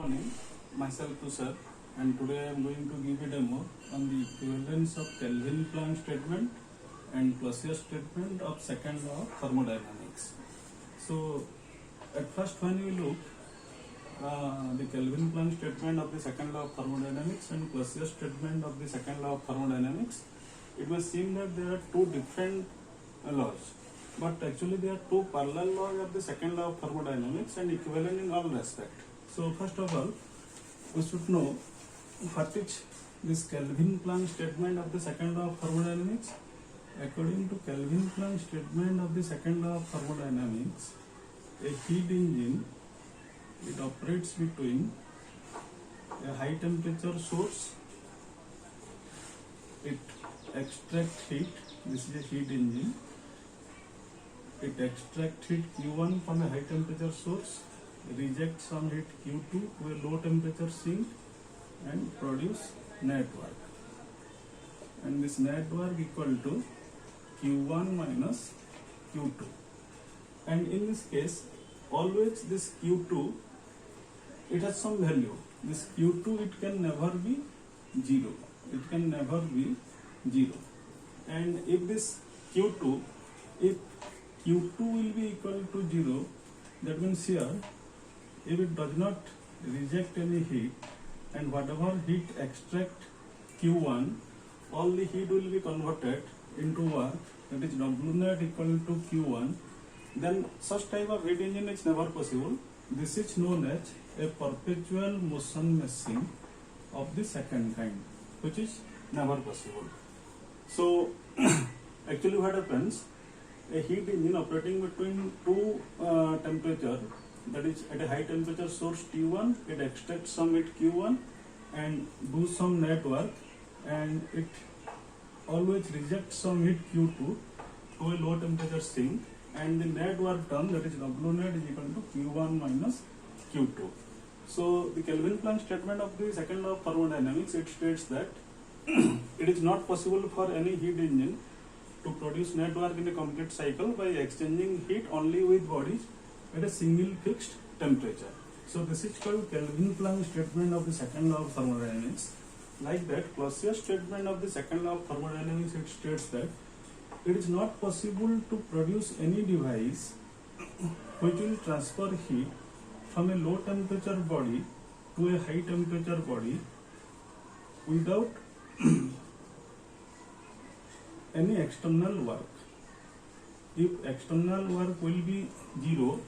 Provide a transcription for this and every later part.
morning, myself Tushar, and today I am going to give a demo on the equivalence of Kelvin-Planck statement and Clausius statement of second law of thermodynamics. So, at first when we look the Kelvin-Planck statement of the second law of thermodynamics and Clausius statement of the second law of thermodynamics, it will seem that there are two different laws. But actually there are two parallel laws of the second law of thermodynamics and equivalent in all respects. So first of all, we should know what is this Kelvin-Planck statement of the second law of thermodynamics. According to Kelvin-Planck statement of the second law of thermodynamics, a heat engine, it operates between a high temperature source, it extracts heat, this is a heat engine, it extracts heat Q1 from a high temperature source, rejects some heat Q2 to a low temperature sink and produce net work. And this net work equal to Q1 minus Q2. And in this case, always this Q2, it has some value. This Q2, it can never be 0. It can never be 0. And if this Q2, if Q2 will be equal to 0, that means here, if it does not reject any heat and whatever heat extract Q1, all the heat will be converted into work, that is W net equal to Q1, then such type of heat engine is never possible. This is known as a perpetual motion machine of the second kind, which is never possible. So actually what happens, a heat engine operating between two temperature, that is at a high temperature source T1, it extracts some heat Q1 and do some net work, and it always rejects some heat Q2 to a low temperature sink, and the net work done, that is W net, is equal to Q1 minus Q2. So the Kelvin-Planck statement of the second law of thermodynamics, it states that it is not possible for any heat engine to produce net work in a complete cycle by exchanging heat only with bodies at a single fixed temperature. So this is called Kelvin-Planck statement of the second law of thermodynamics. Like that, Clausius statement of the second law of thermodynamics, it states that it is not possible to produce any device which will transfer heat from a low temperature body to a high temperature body without any external work. If external work will be 0,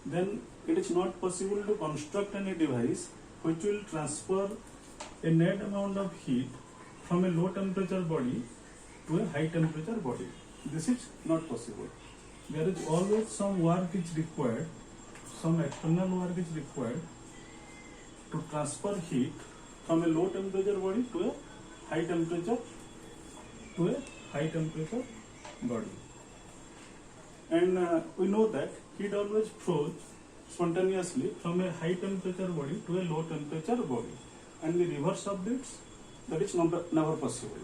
then it is not possible to construct any device which will transfer a net amount of heat from a low temperature body to a high temperature body. This is not possible. There is always some work is required, some external work is required to transfer heat from a low temperature body to a high temperature body. And we know that heat always flows spontaneously from a high temperature body to a low temperature body, and the reverse of this, that is never possible.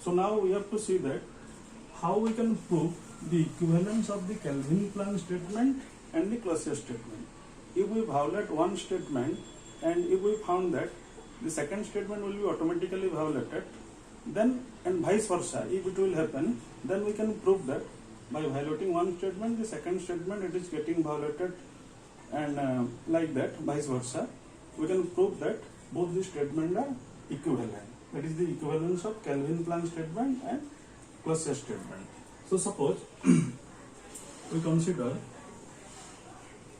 So now we have to see that how we can prove the equivalence of the Kelvin-Planck statement and the Clausius statement. If we violate one statement and if we found that the second statement will be automatically violated, then, and vice versa, if it will happen, then we can prove that by violating one statement, the second statement, it is getting violated, and like that, vice versa, we can prove that both the statements are equivalent. That is the equivalence of Kelvin-Planck statement and Clausius statement. So suppose we consider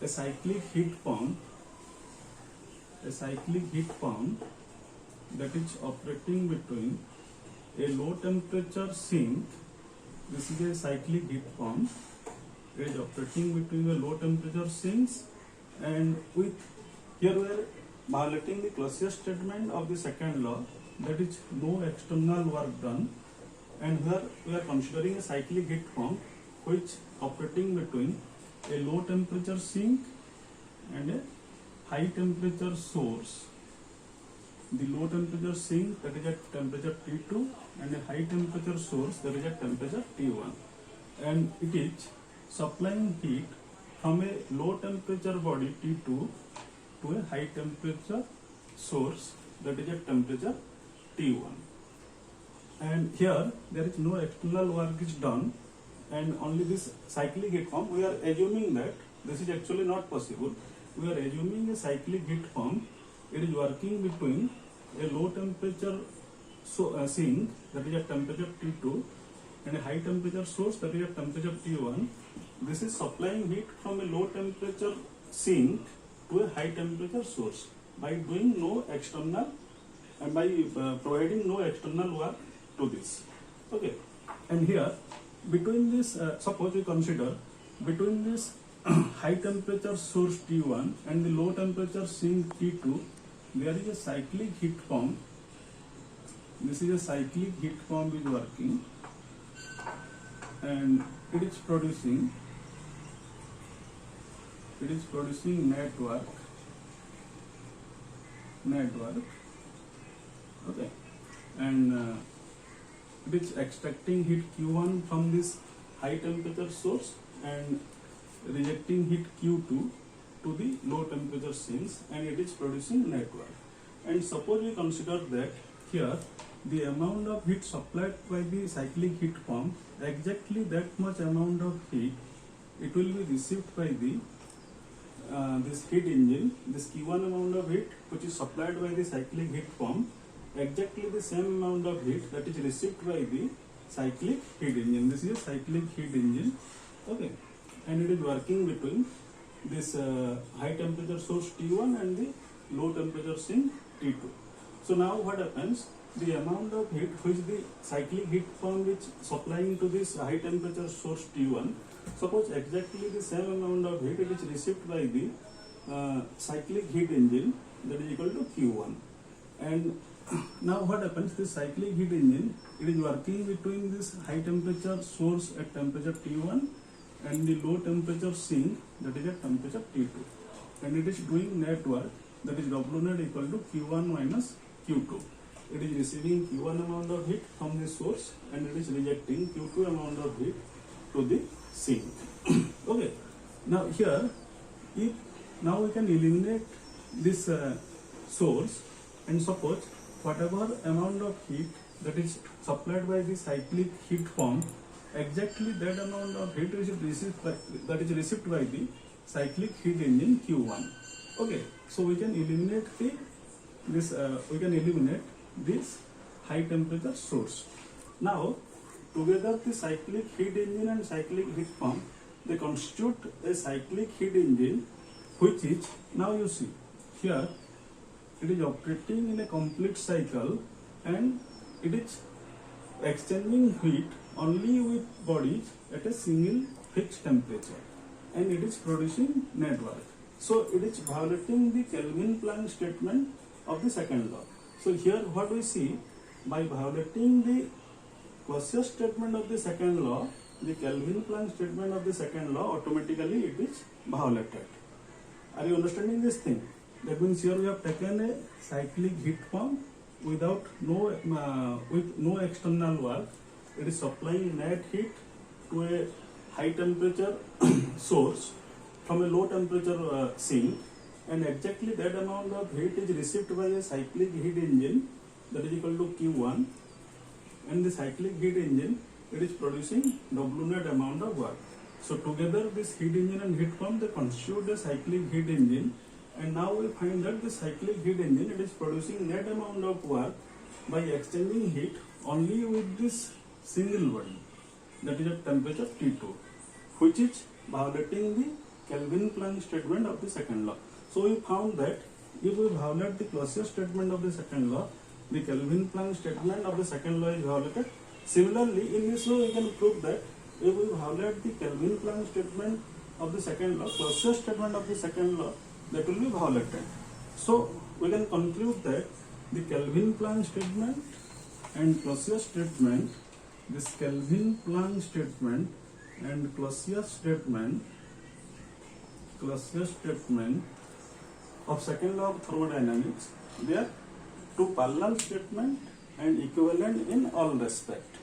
a cyclic heat pump that is operating between a low temperature sink. This is a cyclic heat pump. It is operating between a low temperature sinks, and with here we are violating the Clausius statement of the second law, that is no external work done, and here we are considering a cyclic heat pump which operating between a low temperature sink and a high temperature source. The low temperature sink, that is at temperature T2, and a high temperature source, that is at temperature T1, and it is supplying heat from a low temperature body T2 to to a high temperature source, that is at temperature T1. And here there is no external work is done, and only this cyclic heat pump. We are assuming that this is actually not possible. We are assuming a cyclic heat pump. It is working between a low temperature sink, that is at temperature T2, and a high temperature source, that is at temperature T1. This is supplying heat from a low temperature sink to a high temperature source by doing no external and by providing no external work to this. Okay, and here between this, suppose we consider between this high temperature source T1 and the low temperature sink T2, there is a cyclic heat pump. This is a cyclic heat pump is working, and it is producing network. Okay, and it is extracting heat Q1 from this high temperature source and rejecting heat Q2 to the low temperature sinks, and it is producing network. And suppose we consider that here the amount of heat supplied by the cyclic heat pump, exactly that much amount of heat it will be received by the this heat engine. This Q1 amount of heat which is supplied by the cyclic heat pump, exactly the same amount of heat that is received by the cyclic heat engine. This is a cyclic heat engine. Okay, and it is working between this high temperature source T1 and the low temperature sink T2. So now what happens? The amount of heat which the cyclic heat pump is supplying to this high temperature source T1, suppose exactly the same amount of heat it is received by the cyclic heat engine, that is equal to Q1. And now what happens? This cyclic heat engine, it is working between this high temperature source at temperature T1 and the low temperature sink, that is at temperature T2, and it is doing net work, that is W net equal to Q1 minus Q2. It is receiving Q1 amount of heat from the source and it is rejecting Q2 amount of heat to the sink. Okay, now here, if now we can eliminate this source, and suppose whatever amount of heat that is supplied by the cyclic heat pump, exactly that amount of heat is received by, that is received by the cyclic heat engine Q1. Okay, so we can eliminate this high temperature source. Now together the cyclic heat engine and cyclic heat pump, they constitute a cyclic heat engine, which is, now you see here it is operating in a complete cycle and it is exchanging heat only with bodies at a single fixed temperature, and it is producing net work. So it is violating the Kelvin-Planck statement of the second law. So here what we see, by violating the Clausius statement of the second law, the Kelvin-Planck statement of the second law, automatically it is violated. Are you understanding this thing? That means here we have taken a cyclic heat pump without with no external work. It is supplying net heat to a high temperature source from a low temperature sink, and exactly that amount of heat is received by a cyclic heat engine, that is equal to Q1, and the cyclic heat engine, it is producing W net amount of work. So together this heat engine and heat pump, they constitute a cyclic heat engine, and now we find that the cyclic heat engine, it is producing net amount of work by exchanging heat only with this single body, that is at temperature T2, which is violating the Kelvin-Planck statement of the second law. So we found that if we violate the Clausius statement of the second law, the Kelvin-Planck statement of the second law is violated. Similarly, in this law we can prove that if we violate the Kelvin-Planck statement of the second law, Clausius statement of the second law, that will be violated. So we can conclude that the Kelvin-Planck statement and Clausius statement, this Kelvin-Planck statement and Clausius statement of second law of thermodynamics, they are two parallel statements and equivalent in all respect.